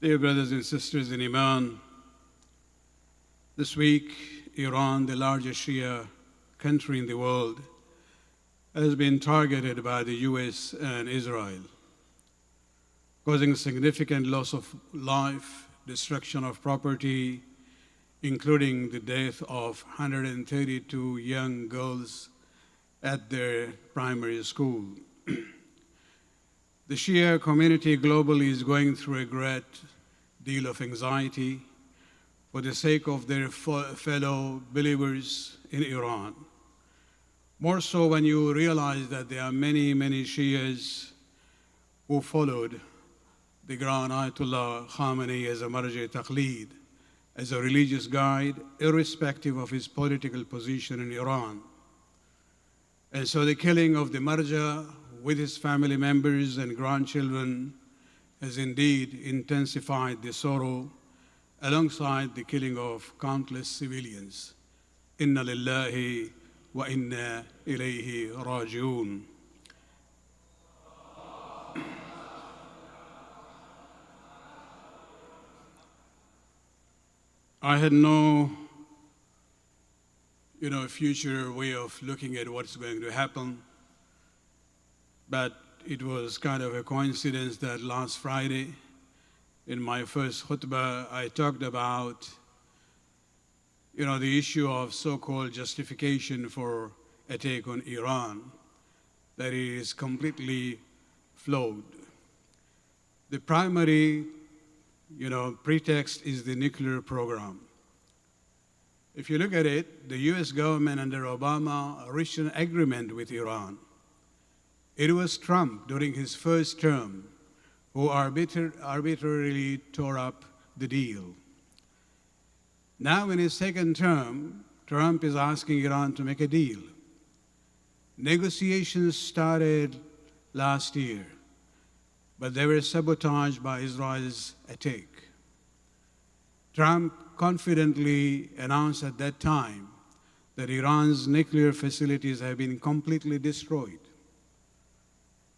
Dear brothers and sisters in Iman, this week, Iran, the largest Shia country in the world, has been targeted by the US and Israel, causing significant loss of life, destruction of property, including the death of 132 young girls at their primary school. The Shia community globally is going through a great deal of anxiety for the sake of their fellow believers in Iran. More so when you realize that there are many, many Shias who followed the Grand Ayatullah Khamenei as a Marja Taqlid, as a religious guide, irrespective of his political position in Iran. And so the killing of the Marja with his family members and grandchildren has indeed intensified the sorrow alongside the killing of countless civilians. Inna lillahi wa inna ilayhi raji'un. I had no future way of looking at what's going to happen, but it was kind of a coincidence that last Friday, in my first khutbah, I talked about the issue of so-called justification for attack on Iran, that is completely flawed. The primary pretext is the nuclear program. If you look at it, the US government under Obama reached an agreement with Iran. It was Trump during his first term who arbitrarily tore up the deal. Now in his second term, Trump is asking Iran to make a deal. Negotiations started last year, but they were sabotaged by Israel's attack. Trump confidently announced at that time that Iran's nuclear facilities have been completely destroyed.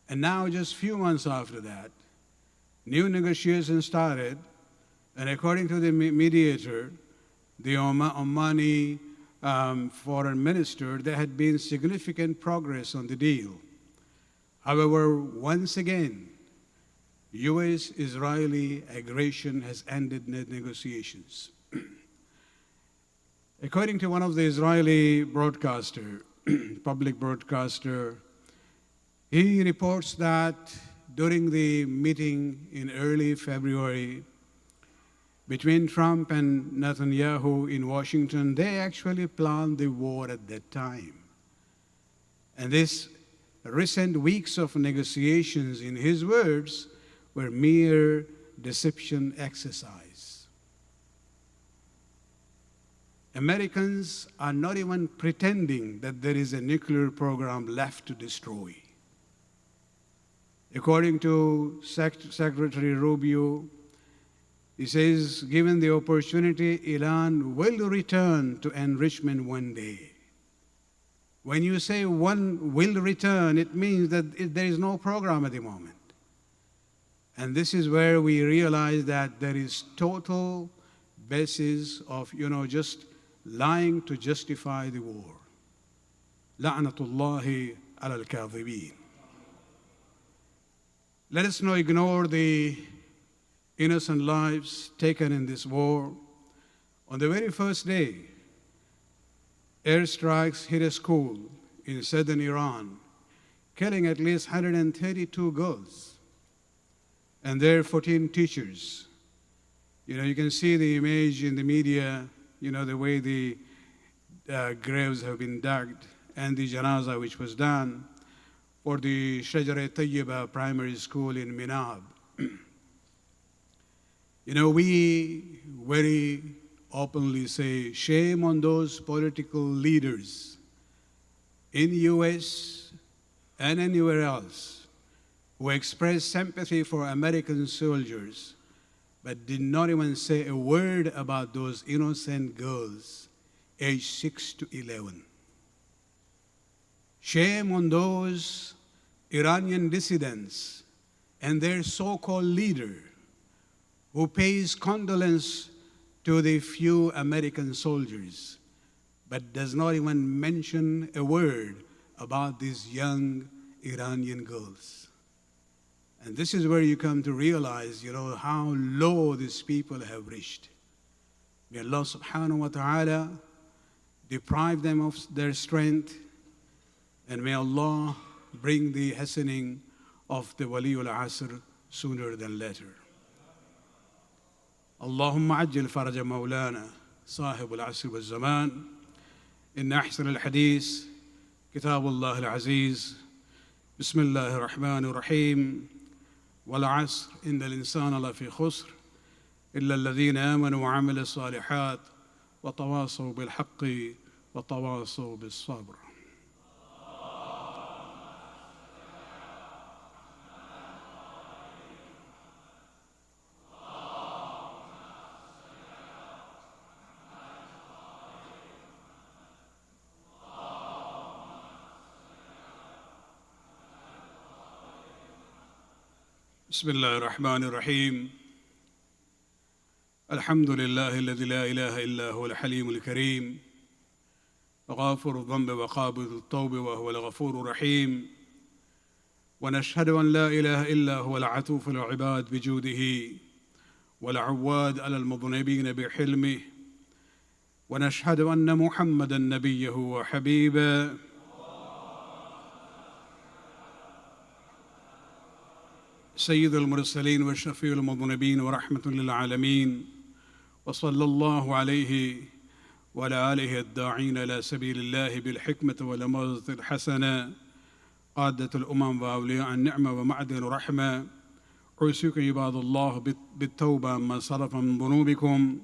And now, just a few months after that, new negotiations started, and according to the mediator, the Omani foreign minister, there had been significant progress on the deal. However, once again, US-Israeli aggression has ended the negotiations. According to one of the Israeli broadcaster, public broadcaster, he reports that during the meeting in early February between Trump and Netanyahu in Washington, they actually planned the war at that time. And this recent weeks of negotiations, in his words, were mere deception exercise. Americans are not even pretending that there is a nuclear program left to destroy. According to Secretary Rubio, he says, given the opportunity, Iran will return to enrichment one day. When you say one will return, it means that there is no program at the moment. And this is where we realize that there is total basis of, just lying to justify the war. La'natullahi ala al-kadhibin. Let us not ignore the innocent lives taken in this war. On the very first day, airstrikes hit a school in southern Iran, killing at least 132 girls and their 14 teachers. You can see the image in the media, the way the graves have been dug and the janaza which was done for the Shajara-e Tayyeba primary school in Minab. We very openly say, shame on those political leaders in the US and anywhere else who express sympathy for American soldiers, but did not even say a word about those innocent girls aged 6 to 11. Shame on those Iranian dissidents and their so-called leader who pays condolence to the few American soldiers, but does not even mention a word about these young Iranian girls. And this is where you come to realize, how low these people have reached. May Allah subhanahu wa ta'ala deprive them of their strength, and may Allah bring the hastening of the Waliul Asr sooner than later. اللهم عجل فرج مولانا صاحب العصر والزمان إن أحسن الحديث كتاب الله العزيز بسم الله الرحمن الرحيم والعصر إن الإنسان لفي خسر إلا الذين آمنوا وعملوا الصالحات وتواصوا بالحق وتواصوا بالصبر. بسم الله الرحمن الرحيم الحمد لله الذي لا إله إلا هو الحليم الكريم وغافر الذنب وقابل التوب وهو الغفور الرحيم ونشهد أن لا إله إلا هو العطوف العباد بجوده والعواد على المذنبين بحلمه ونشهد أن محمدًا نبيه وحبيبه سيد المرسلين وشفيع المذنبين ورحمة للعالمين وصلى الله عليه وعلى آله الداعين إلى سبيل الله بالحكمة والموعظة الحسنة قادة الأمم وأولياء النعمة ومعدن الرحمة أوصيكم عباد الله بالتوبة ما صرف من ذنوبكم.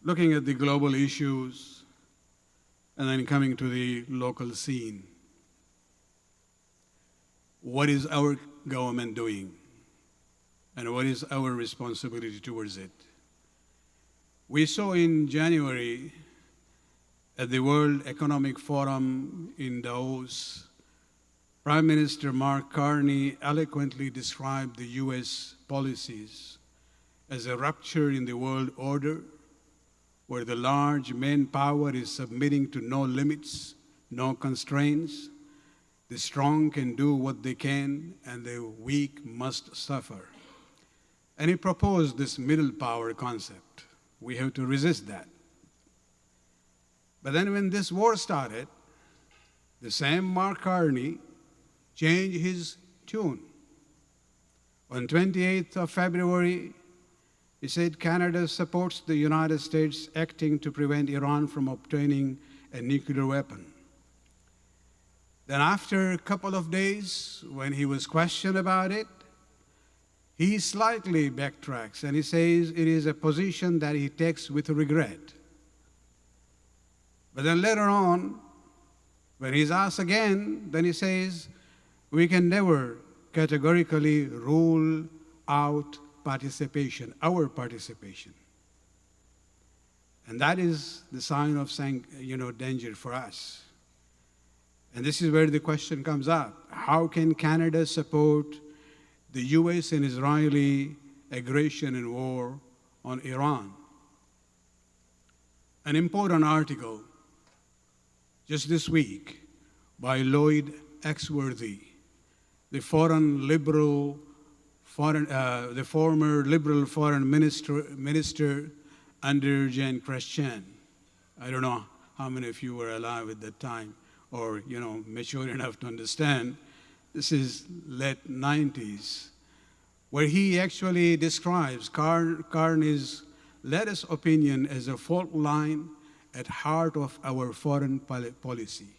Looking at the global issues and then coming to the local scene. What is our government doing? And what is our responsibility towards it? We saw in January at the World Economic Forum in Davos, Prime Minister Mark Carney eloquently described the US policies as a rupture in the world order, where the large manpower is submitting to no limits, no constraints. The strong can do what they can, and the weak must suffer. And he proposed this middle power concept. We have to resist that. But then when this war started, the same Mark Carney changed his tune. On 28th of February, he said Canada supports the United States acting to prevent Iran from obtaining a nuclear weapon. Then after a couple of days, when he was questioned about it, he slightly backtracks and he says it is a position that he takes with regret. But then later on, when he's asked again, then he says, we can never categorically rule out participation, our participation. And that is the sign of danger for us. And this is where the question comes up. How can Canada support the US and Israeli aggression and war on Iran? An important article just this week by Lloyd Axworthy, the former liberal foreign minister under Jean Chrétien. I don't know how many of you were alive at that time, or mature enough to understand. This is late 90s, where he actually describes Carney's latest opinion as a fault line at heart of our foreign policy.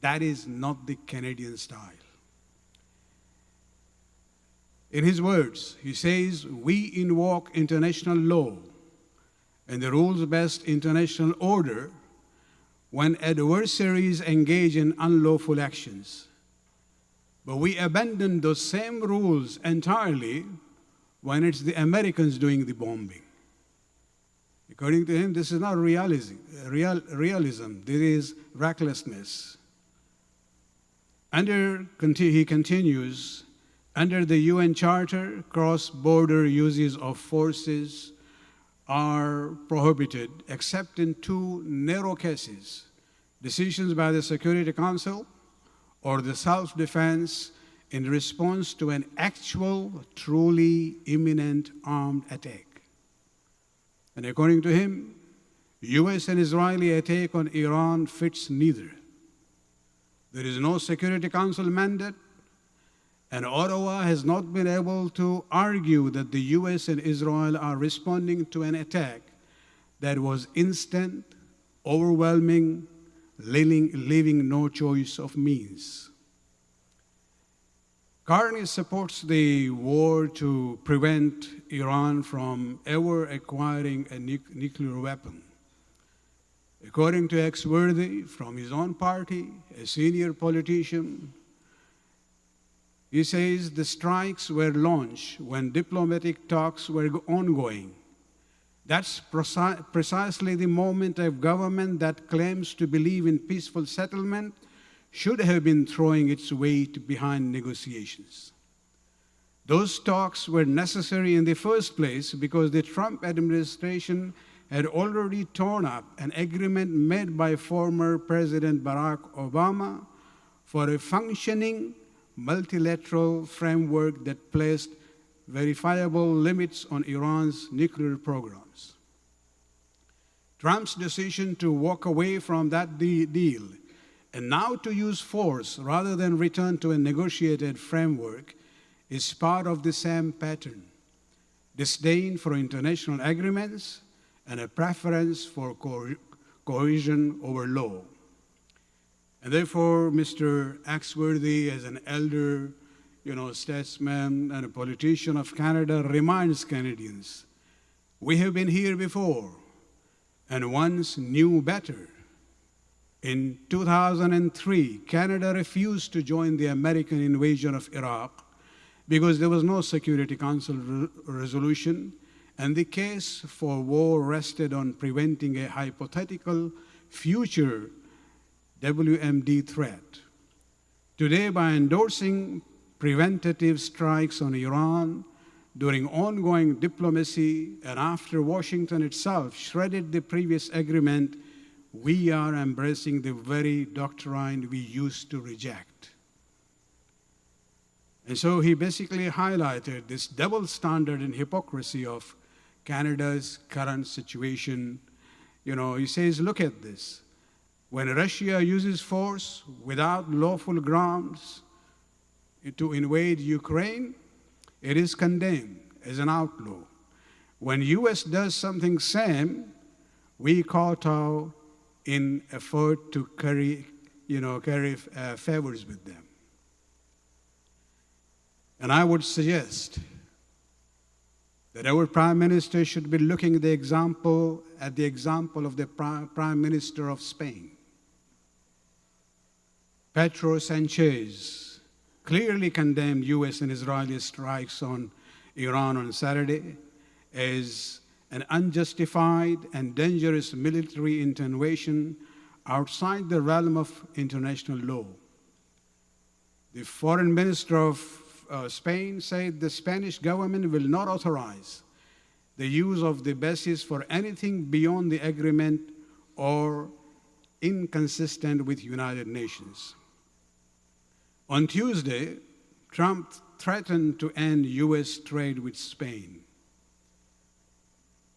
That is not the Canadian style. In his words, he says, we invoke international law and the rules-based international order when adversaries engage in unlawful actions. But we abandon those same rules entirely when it's the Americans doing the bombing. According to him, this is not realism. This is recklessness. He continues, Under the UN Charter, cross-border uses of forces are prohibited except in two narrow cases: decisions by the Security Council or the self-defense in response to an actual, truly imminent armed attack. And according to him, US and Israeli attack on Iran fits neither. There is no Security Council mandate, and Ottawa has not been able to argue that the US and Israel are responding to an attack that was instant, overwhelming, leaving no choice of means. Carney supports the war to prevent Iran from ever acquiring a nuclear weapon. According to Axworthy, from his own party, a senior politician, he says the strikes were launched when diplomatic talks were ongoing. That's precisely the moment a government that claims to believe in peaceful settlement should have been throwing its weight behind negotiations. Those talks were necessary in the first place because the Trump administration had already torn up an agreement made by former President Barack Obama for a functioning multilateral framework that placed verifiable limits on Iran's nuclear programs. Trump's decision to walk away from that deal and now to use force rather than return to a negotiated framework is part of the same pattern: disdain for international agreements and a preference for coercion over law. And therefore, Mr. Axworthy, as an elder, statesman and a politician of Canada, reminds Canadians, we have been here before and once knew better. In 2003, Canada refused to join the American invasion of Iraq because there was no Security Council resolution, and the case for war rested on preventing a hypothetical future WMD threat. Today, by endorsing preventative strikes on Iran during ongoing diplomacy and after Washington itself shredded the previous agreement, we are embracing the very doctrine we used to reject. And so he basically highlighted this double standard and hypocrisy of Canada's current situation. He says, look at this. When Russia uses force without lawful grounds to invade Ukraine, it is condemned as an outlaw. When US does something same, we kowtow in effort to curry favors with them. And I would suggest that our Prime Minister should be looking at the example of the Prime Minister of Spain. Pedro Sanchez clearly condemned US and Israeli strikes on Iran on Saturday as an unjustified and dangerous military intervention outside the realm of international law. The foreign minister of Spain said the Spanish government will not authorize the use of the bases for anything beyond the agreement or inconsistent with United Nations. On Tuesday, Trump threatened to end US trade with Spain.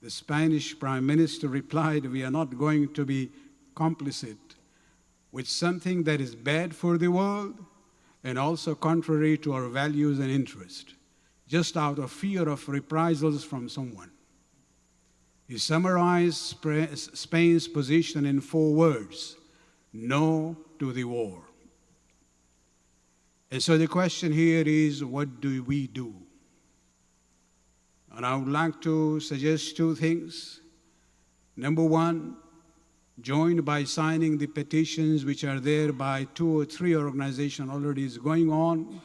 The Spanish Prime Minister replied, "We are not going to be complicit with something that is bad for the world and also contrary to our values and interests, just out of fear of reprisals from someone." He summarized Spain's position in 4 words: no to the war. And so the question here is, what do we do? And I would like to suggest 2 things. Number 1, join by signing the petitions which are there by 2 or 3 organizations already is going on.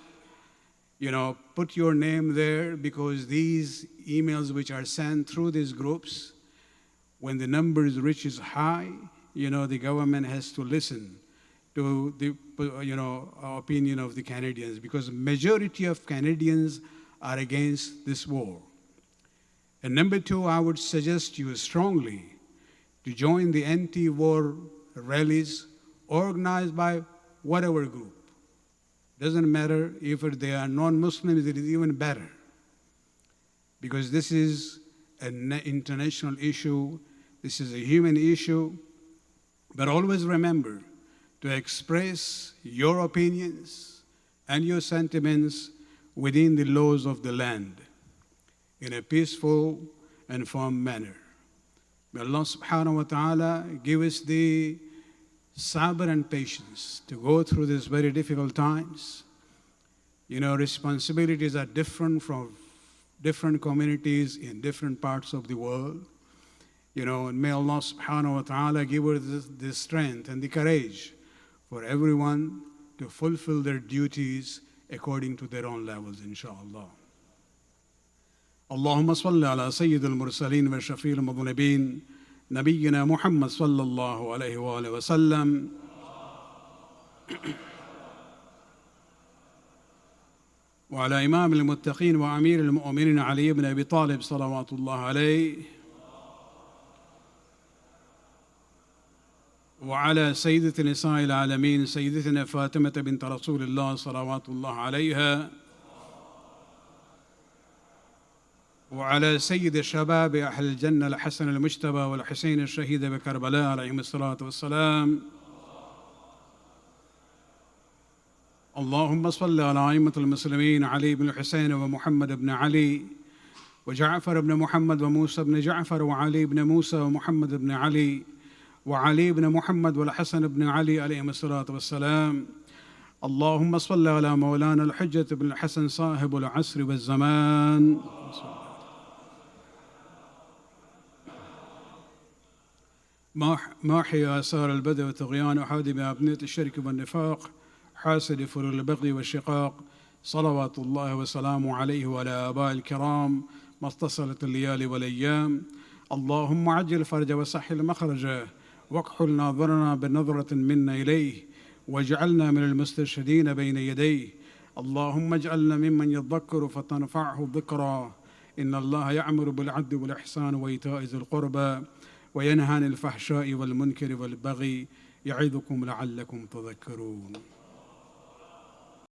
Put your name there, because these emails which are sent through these groups, when the numbers reaches high, the government has to listen to the opinion of the Canadians, because majority of Canadians are against this war. And number two, I would suggest you strongly to join the anti-war rallies organized by whatever group. Doesn't matter if they are non-Muslims, it is even better. Because this is an international issue, this is a human issue. But always remember to express your opinions and your sentiments within the laws of the land in a peaceful and firm manner. May Allah subhanahu wa ta'ala give us the sabr and patience to go through these very difficult times. Responsibilities are different from different communities in different parts of the world. And may Allah subhanahu wa ta'ala give us the strength and the courage for everyone to fulfill their duties according to their own levels, inshallah. اللهم صل على سيد المرسلين وشفيع المذنبين نبينا محمد صلى الله عليه وآله وسلم وعلى إمام المتقين وأمير المؤمنين علي بن أبي طالب صلوات الله عليه وعلى سيدة نساء العالمين سيدتنا فاطمة بنت رسول الله صلوات الله عليها وعلى سيد الشباب أهل الجنة الحسن المجتبى والحسين الشهيد بكربلاء عليهم الصلاة والسلام. اللهم صل على أئمة المسلمين علي بن الحسين ومحمد بن علي وجعفر بن محمد وموسى بن جعفر وعلي بن موسى ومحمد بن علي وعلي بن محمد والحسن بن علي عليهم الصلاة والسلام. اللهم صل على مولانا الحجة بن الحسن صاحب العصر والزمان ماحي آثار البدء والطغيان وحادي بأبنية الشرك والنفاق حاسد فر البغي والشقاق صلوات الله وسلامه عليه وعلى آباء الكرام ما اتصلت الليالي والأيام. اللهم عجل فرج وسحل مخرجه واكحل ناظرنا بنظرة منا إليه واجعلنا من المستشهدين بين يديه. اللهم اجعلنا ممن يذكر فتنفعه الذكرى. إن الله يأمر بالعدل والإحسان وإيتاء ذي القربى وينهى عن الفحشاء والمنكر والبغي يعظكم لعلكم تذكرون.